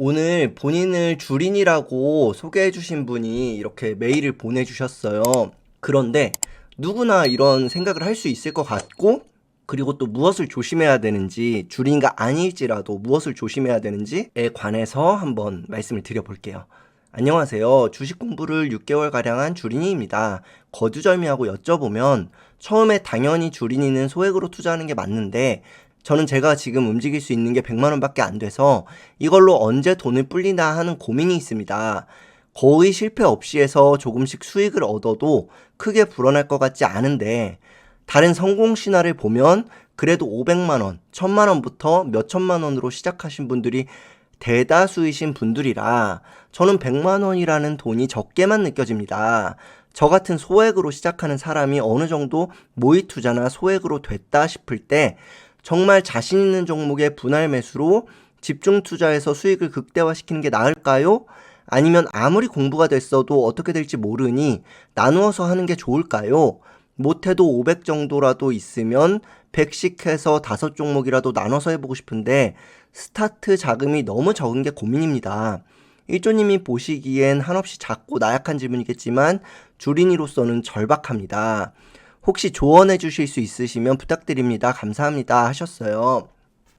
오늘 본인을 주린이라고 소개해주신 분이 이렇게 메일을 보내주셨어요. 그런데 누구나 이런 생각을 할 수 있을 것 같고, 그리고 또 무엇을 조심해야 되는지, 주린이가 아닐지라도 무엇을 조심해야 되는지에 관해서 한번 말씀을 드려볼게요. 안녕하세요. 주식 공부를 6개월가량 한 주린이입니다. 거두절미하고 여쭤보면 처음에 당연히 주린이는 소액으로 투자하는 게 맞는데, 저는 제가 지금 움직일 수 있는 게 100만 원밖에 안 돼서 이걸로 언제 돈을 불리나 하는 고민이 있습니다. 거의 실패 없이 해서 조금씩 수익을 얻어도 크게 불어날 것 같지 않은데, 다른 성공 신화를 보면 그래도 500만 원, 1000만 원부터 몇천만 원으로 시작하신 분들이 대다수이신 분들이라 저는 100만 원이라는 돈이 적게만 느껴집니다. 저 같은 소액으로 시작하는 사람이 어느 정도 모의 투자나 소액으로 됐다 싶을 때 정말 자신 있는 종목의 분할 매수로 집중 투자해서 수익을 극대화시키는 게 나을까요? 아니면 아무리 공부가 됐어도 어떻게 될지 모르니 나누어서 하는 게 좋을까요? 못해도 500 정도라도 있으면 100씩 해서 5종목이라도 나눠서 해보고 싶은데 스타트 자금이 너무 적은 게 고민입니다. 일조님이 보시기엔 한없이 작고 나약한 질문이겠지만 주린이로서는 절박합니다. 혹시 조언해 주실 수 있으시면 부탁드립니다. 감사합니다. 하셨어요.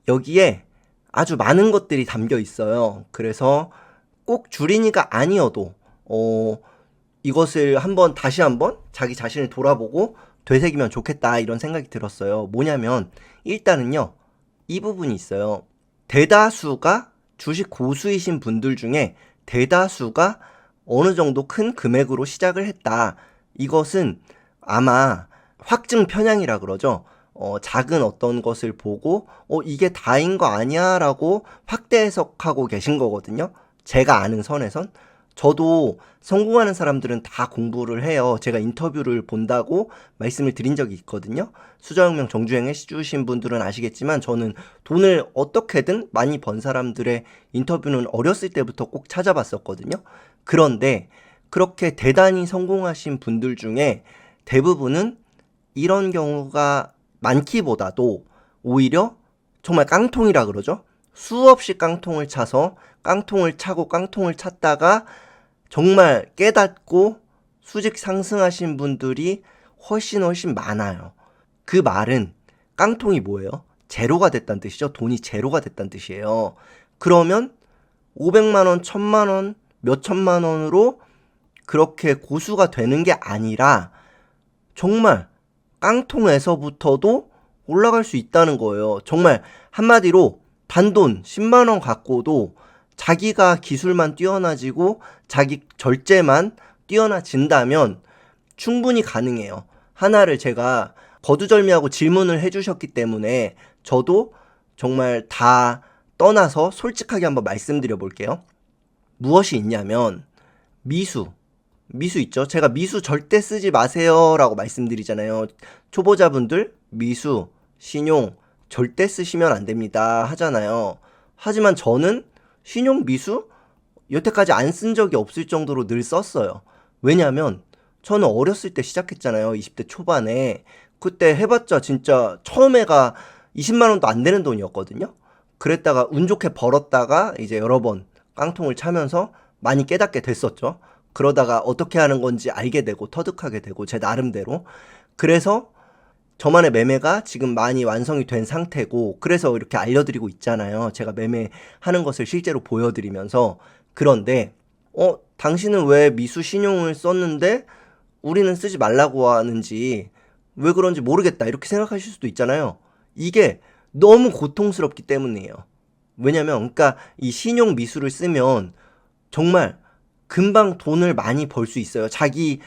여기에 아주 많은 것들이 담겨 있어요. 그래서 꼭 주린이가 아니어도 이것을 다시 한번 자기 자신을 돌아보고 되새기면 좋겠다 이런 생각이 들었어요. 뭐냐면 일단은요, 이 부분이 있어요. 대다수가 주식 고수이신 분들 중에 대다수가 어느 정도 큰 금액으로 시작을 했다. 이것은 아마 확증 편향이라 그러죠. 작은 어떤 것을 보고 이게 다인 거 아니야 라고 확대 해석하고 계신 거거든요. 제가 아는 선에선. 저도 성공하는 사람들은 다 공부를 해요. 제가 인터뷰를 본다고 말씀을 드린 적이 있거든요. 수자혁명 정주행 해주신 분들은 아시겠지만 저는 돈을 어떻게든 많이 번 사람들의 인터뷰는 어렸을 때부터 꼭 찾아봤었거든요. 그런데 그렇게 대단히 성공하신 분들 중에 대부분은 이런 경우가 많기보다도 오히려 정말 깡통이라 그러죠. 수없이 깡통을 차서 깡통을 차고 깡통을 찼다가 정말 깨닫고 수직 상승하신 분들이 훨씬 많아요. 그 말은 깡통이 뭐예요? 제로가 됐다는 뜻이죠. 돈이 제로가 됐다는 뜻이에요. 그러면 500만 원, 1000만 원, 몇천만 원으로 그렇게 고수가 되는 게 아니라 정말 깡통에서부터도 올라갈 수 있다는 거예요. 정말 한마디로 단돈 10만 원 갖고도 자기가 기술만 뛰어나지고 자기 절제만 뛰어나진다면 충분히 가능해요. 하나를 제가 거두절미하고 질문을 해주셨기 때문에 저도 정말 다 떠나서 솔직하게 한번 말씀드려 볼게요. 무엇이 있냐면 미수 있죠? 제가 미수 절대 쓰지 마세요 라고 말씀드리잖아요. 초보자분들 미수, 신용 절대 쓰시면 안 됩니다 하잖아요. 하지만 저는 신용 미수 여태까지 안 쓴 적이 없을 정도로 늘 썼어요. 왜냐면 저는 어렸을 때 시작했잖아요. 20대 초반에. 그때 해봤자 진짜 처음에가 20만 원도 안 되는 돈이었거든요. 그랬다가 운 좋게 벌었다가 이제 여러 번 깡통을 차면서 많이 깨닫게 됐었죠. 그러다가 어떻게 하는 건지 알게 되고 터득하게 되고 제 나름대로. 그래서 저만의 매매가 지금 많이 완성이 된 상태고, 그래서 이렇게 알려드리고 있잖아요. 제가 매매하는 것을 실제로 보여드리면서. 그런데 당신은 왜 미수 신용을 썼는데 우리는 쓰지 말라고 하는지 왜 그런지 모르겠다 이렇게 생각하실 수도 있잖아요. 이게 너무 고통스럽기 때문이에요. 왜냐면 그러니까 이 신용 미수를 쓰면 정말 금방 돈을 많이 벌 수 있어요. 자기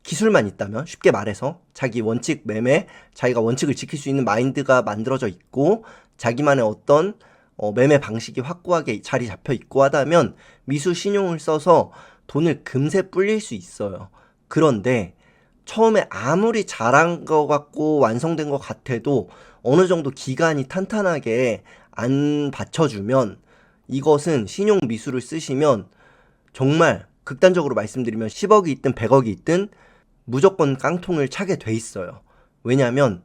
기술만 있다면, 쉽게 말해서 자기 원칙 매매, 자기가 원칙을 지킬 수 있는 마인드가 만들어져 있고 자기만의 어떤 매매 방식이 확고하게 자리 잡혀 있고 하다면 미수 신용을 써서 돈을 금세 불릴 수 있어요. 그런데 처음에 아무리 잘한 것 같고 완성된 것 같아도 어느 정도 기간이 탄탄하게 안 받쳐주면, 이것은 신용 미수를 쓰시면 정말 극단적으로 말씀드리면 10억이 있든 100억이 있든 무조건 깡통을 차게 돼 있어요. 왜냐면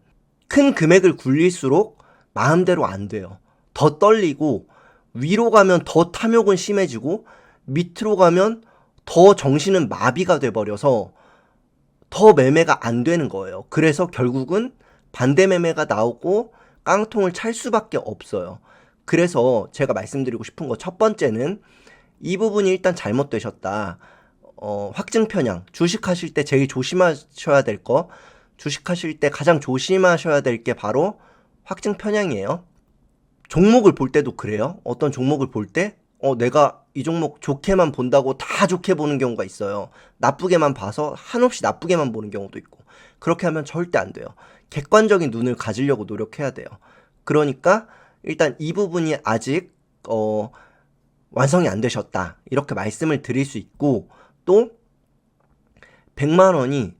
큰 금액을 굴릴수록 마음대로 안 돼요. 더 떨리고 위로 가면 더 탐욕은 심해지고 밑으로 가면 더 정신은 마비가 돼버려서 더 매매가 안 되는 거예요. 그래서 결국은 반대 매매가 나오고 깡통을 찰 수밖에 없어요. 그래서 제가 말씀드리고 싶은 거 첫 번째는 이 부분이 일단 잘못되셨다. 확증 편향. 주식하실 때 제일 조심하셔야 될 거, 주식하실 때 가장 조심하셔야 될 게 바로 확증 편향이에요. 종목을 볼 때도 그래요. 어떤 종목을 볼 때 내가 이 종목 좋게만 본다고 다 좋게 보는 경우가 있어요. 나쁘게만 봐서 한없이 나쁘게만 보는 경우도 있고. 그렇게 하면 절대 안 돼요. 객관적인 눈을 가지려고 노력해야 돼요. 그러니까 일단 이 부분이 아직 완성이 안 되셨다. 이렇게 말씀을 드릴 수 있고, 또 100만 원이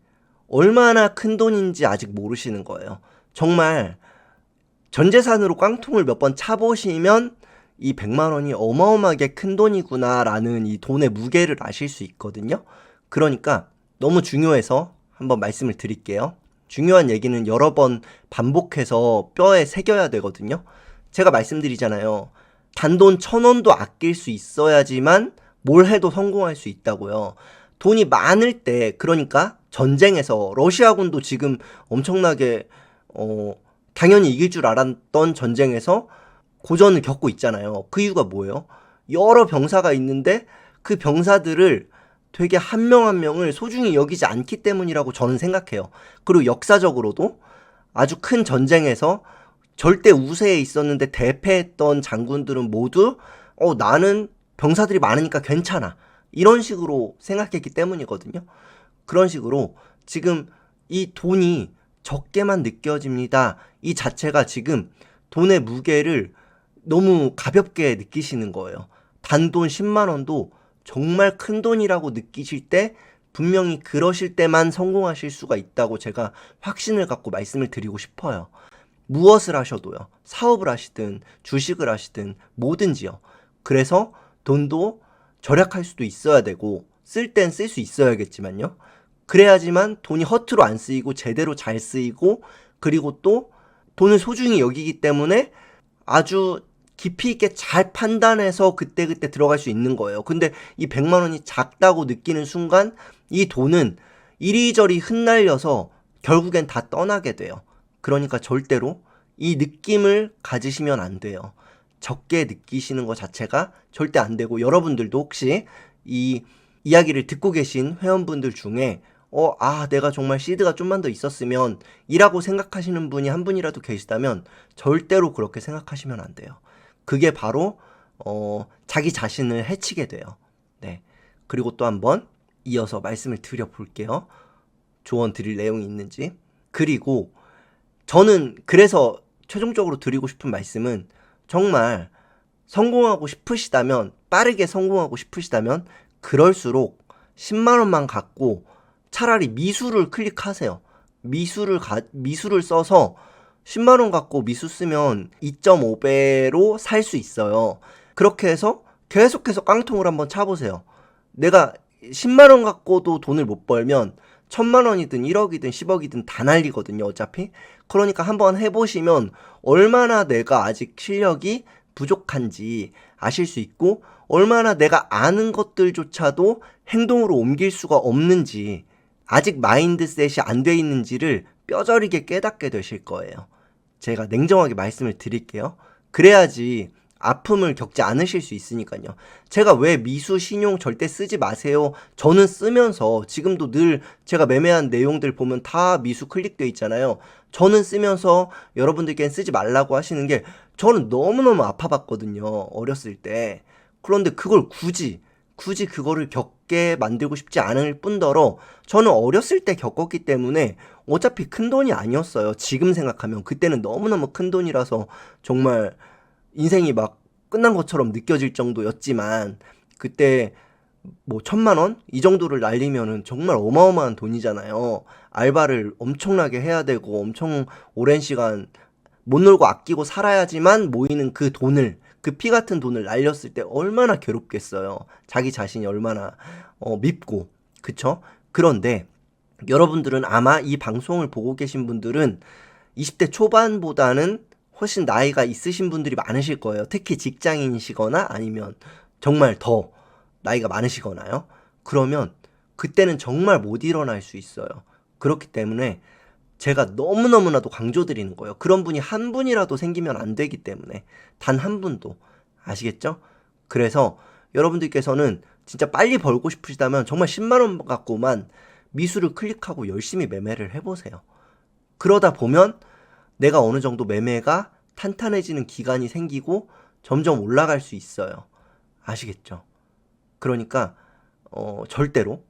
얼마나 큰 돈인지 아직 모르시는 거예요. 정말 전 재산으로 깡통을 몇 번 차보시면 이 100만 원이 어마어마하게 큰 돈이구나 라는 이 돈의 무게를 아실 수 있거든요. 그러니까 너무 중요해서 한번 말씀을 드릴게요. 중요한 얘기는 여러 번 반복해서 뼈에 새겨야 되거든요. 제가 말씀드리잖아요. 단돈 1,000원도 아낄 수 있어야지만 뭘 해도 성공할 수 있다고요. 돈이 많을 때, 그러니까 전쟁에서 러시아군도 지금 엄청나게 당연히 이길 줄 알았던 전쟁에서 고전을 겪고 있잖아요. 그 이유가 뭐예요? 여러 병사가 있는데 그 병사들을 되게 한 명 한 명을 소중히 여기지 않기 때문이라고 저는 생각해요. 그리고 역사적으로도 아주 큰 전쟁에서 절대 우세에 있었는데 대패했던 장군들은 모두 나는 병사들이 많으니까 괜찮아. 이런 식으로 생각했기 때문이거든요. 그런 식으로 지금 이 돈이 적게만 느껴집니다. 이 자체가 지금 돈의 무게를 너무 가볍게 느끼시는 거예요. 단돈 10만 원도 정말 큰 돈이라고 느끼실 때 분명히 그러실 때만 성공하실 수가 있다고 제가 확신을 갖고 말씀을 드리고 싶어요. 무엇을 하셔도요. 사업을 하시든 주식을 하시든 뭐든지요. 그래서 돈도 절약할 수도 있어야 되고 쓸 땐 쓸 수 있어야겠지만요. 그래야지만 돈이 허투루 안 쓰이고 제대로 잘 쓰이고, 그리고 또 돈을 소중히 여기기 때문에 아주 깊이 있게 잘 판단해서 그때그때 들어갈 수 있는 거예요. 근데 이 100만 원이 작다고 느끼는 순간 이 돈은 이리저리 흩날려서 결국엔 다 떠나게 돼요. 그러니까 절대로 이 느낌을 가지시면 안 돼요. 적게 느끼시는 것 자체가 절대 안 되고, 여러분들도 혹시 이 이야기를 듣고 계신 회원분들 중에 내가 정말 시드가 좀만 더 있었으면 이라고 생각하시는 분이 한 분이라도 계시다면 절대로 그렇게 생각하시면 안 돼요. 그게 바로 자기 자신을 해치게 돼요. 네. 그리고 또 한번 이어서 말씀을 드려볼게요. 조언 드릴 내용이 있는지. 그리고 저는 그래서 최종적으로 드리고 싶은 말씀은, 정말 성공하고 싶으시다면, 빠르게 성공하고 싶으시다면 그럴수록 10만 원만 갖고 차라리 미수를 클릭하세요. 미수를 써서 10만 원 갖고 미수 쓰면 2.5배로 살 수 있어요. 그렇게 해서 계속해서 깡통을 한번 차보세요. 내가 10만 원 갖고도 돈을 못 벌면 1,000만 원이든 1억이든 10억이든 다 날리거든요, 어차피. 그러니까 한번 해보시면 얼마나 내가 아직 실력이 부족한지 아실 수 있고, 얼마나 내가 아는 것들조차도 행동으로 옮길 수가 없는지, 아직 마인드셋이 안 돼 있는지를 뼈저리게 깨닫게 되실 거예요. 제가 냉정하게 말씀을 드릴게요. 그래야지 아픔을 겪지 않으실 수 있으니까요. 제가 왜 미수, 신용 절대 쓰지 마세요. 저는 쓰면서 지금도 늘 제가 매매한 내용들 보면 다 미수 클릭되어 있잖아요. 저는 쓰면서 여러분들께는 쓰지 말라고 하시는 게 저는 너무너무 아파봤거든요. 어렸을 때. 그런데 그걸 굳이 그거를 겪게 만들고 싶지 않을 뿐더러 저는 어렸을 때 겪었기 때문에 어차피 큰 돈이 아니었어요. 지금 생각하면 그때는 너무너무 큰 돈이라서 정말 인생이 막 끝난 것처럼 느껴질 정도였지만, 그때 뭐 1,000만 원? 이 정도를 날리면은 정말 어마어마한 돈이잖아요. 알바를 엄청나게 해야 되고 엄청 오랜 시간 못 놀고 아끼고 살아야지만 모이는 그 돈을, 그 피 같은 돈을 날렸을 때 얼마나 괴롭겠어요. 자기 자신이 얼마나 밉고, 그쵸? 그런데 여러분들은 아마 이 방송을 보고 계신 분들은 20대 초반보다는 훨씬 나이가 있으신 분들이 많으실 거예요. 특히 직장인이시거나 아니면 정말 더 나이가 많으시거나요. 그러면 그때는 정말 못 일어날 수 있어요. 그렇기 때문에 제가 너무너무나도 강조드리는 거예요. 그런 분이 한 분이라도 생기면 안 되기 때문에. 단 한 분도. 아시겠죠? 그래서 여러분들께서는 진짜 빨리 벌고 싶으시다면 정말 10만 원 갖고만 미수를 클릭하고 열심히 매매를 해보세요. 그러다 보면 내가 어느 정도 매매가 탄탄해지는 기간이 생기고 점점 올라갈 수 있어요. 아시겠죠? 그러니까 절대로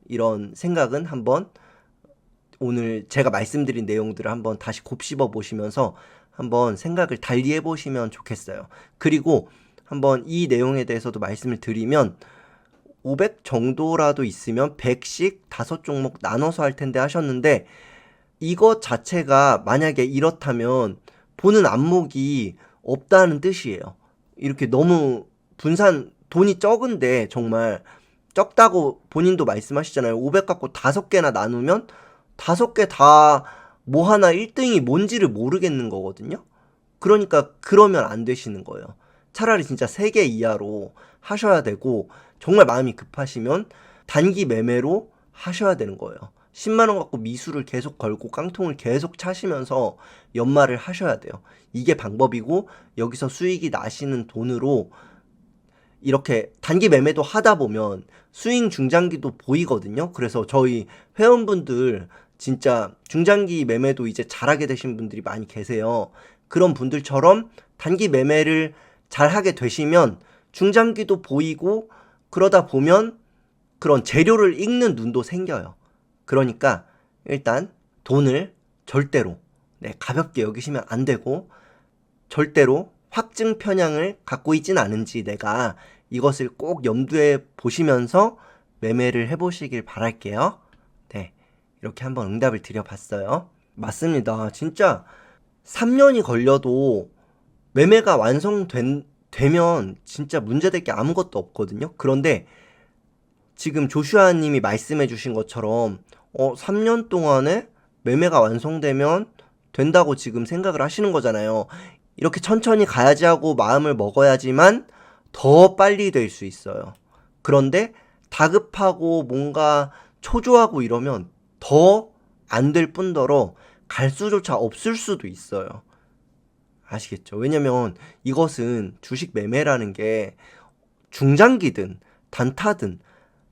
이런 생각은 한번 오늘 제가 말씀드린 내용들을 한번 다시 곱씹어 보시면서 한번 생각을 달리 해보시면 좋겠어요. 그리고 한번 이 내용에 대해서도 말씀을 드리면 500 정도라도 있으면 100씩 5종목 나눠서 할 텐데 하셨는데 이것 자체가 만약에 이렇다면 보는 안목이 없다는 뜻이에요. 이렇게 너무 돈이 적은데 정말 적다고 본인도 말씀하시잖아요. 500 갖고 5개나 나누면 5개 다 뭐 하나 1등이 뭔지를 모르겠는 거거든요. 그러니까 그러면 안 되시는 거예요. 차라리 진짜 3개 이하로 하셔야 되고 정말 마음이 급하시면 단기 매매로 하셔야 되는 거예요. 10만 원 갖고 미수를 계속 걸고 깡통을 계속 차시면서 연말을 하셔야 돼요. 이게 방법이고 여기서 수익이 나시는 돈으로 이렇게 단기 매매도 하다 보면 스윙 중장기도 보이거든요. 그래서 저희 회원분들 진짜 중장기 매매도 이제 잘하게 되신 분들이 많이 계세요. 그런 분들처럼 단기 매매를 잘하게 되시면 중장기도 보이고 그러다 보면 그런 재료를 읽는 눈도 생겨요. 그러니까 일단 돈을 절대로 가볍게 여기시면 안 되고 절대로 확증 편향을 갖고 있진 않은지 내가 이것을 꼭 염두에 보시면서 매매를 해보시길 바랄게요. 네, 이렇게 한번 응답을 드려봤어요. 맞습니다. 진짜 3년이 걸려도 매매가 되면 진짜 문제될 게 아무것도 없거든요. 그런데 지금 조슈아 님이 말씀해 주신 것처럼 3년 동안에 매매가 완성되면 된다고 지금 생각을 하시는 거잖아요. 이렇게 천천히 가야지 하고 마음을 먹어야지만 더 빨리 될 수 있어요. 그런데 다급하고 뭔가 초조하고 이러면 더 안 될 뿐더러 갈 수조차 없을 수도 있어요. 아시겠죠? 왜냐면 이것은 주식 매매라는 게 중장기든 단타든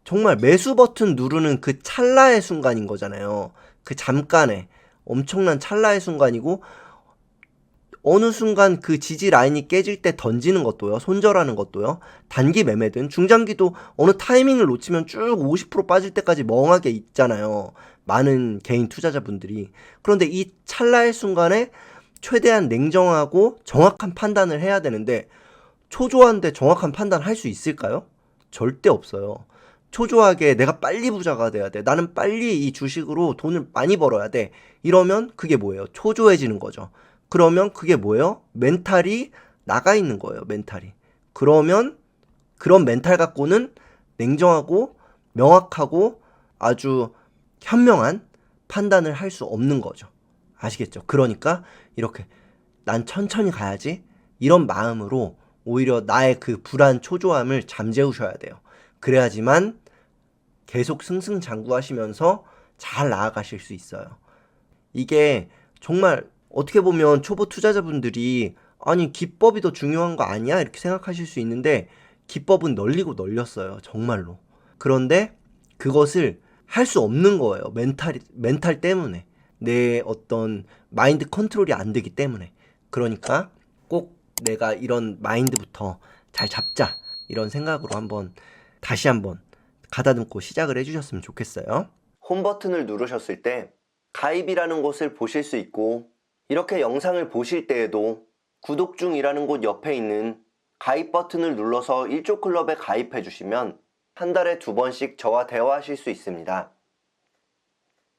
정말 매수 버튼 누르는 그 찰나의 순간인 거잖아요. 그 잠깐의 엄청난 찰나의 순간이고 어느 순간 그 지지 라인이 깨질 때 던지는 것도요. 손절하는 것도요. 단기 매매든 중장기도 어느 타이밍을 놓치면 쭉 50% 빠질 때까지 멍하게 있잖아요. 많은 개인 투자자분들이. 그런데 이 찰나의 순간에 최대한 냉정하고 정확한 판단을 해야 되는데 초조한데 정확한 판단 할 수 있을까요? 절대 없어요. 초조하게 내가 빨리 부자가 돼야 돼. 나는 빨리 이 주식으로 돈을 많이 벌어야 돼. 이러면 그게 뭐예요? 초조해지는 거죠. 그러면 그게 뭐예요? 멘탈이 나가 있는 거예요. 멘탈이. 그러면 그런 멘탈 갖고는 냉정하고 명확하고 아주 현명한 판단을 할 수 없는 거죠. 아시겠죠? 그러니까 이렇게 난 천천히 가야지 이런 마음으로 오히려 나의 그 불안 초조함을 잠재우셔야 돼요. 그래야지만 계속 승승장구하시면서 잘 나아가실 수 있어요. 이게 정말 어떻게 보면 초보 투자자분들이 아니 기법이 더 중요한 거 아니야? 이렇게 생각하실 수 있는데 기법은 널리고 널렸어요. 정말로. 그런데 그것을 할 수 없는 거예요. 멘탈 때문에. 내 어떤 마인드 컨트롤이 안 되기 때문에. 그러니까 꼭 내가 이런 마인드부터 잘 잡자. 이런 생각으로 다시 한번 가다듬고 시작을 해주셨으면 좋겠어요. 홈 버튼을 누르셨을 때 가입이라는 곳을 보실 수 있고 이렇게 영상을 보실 때에도 구독 중이라는 곳 옆에 있는 가입 버튼을 눌러서 1조 클럽에 가입해 주시면 한 달에 2번씩 저와 대화하실 수 있습니다.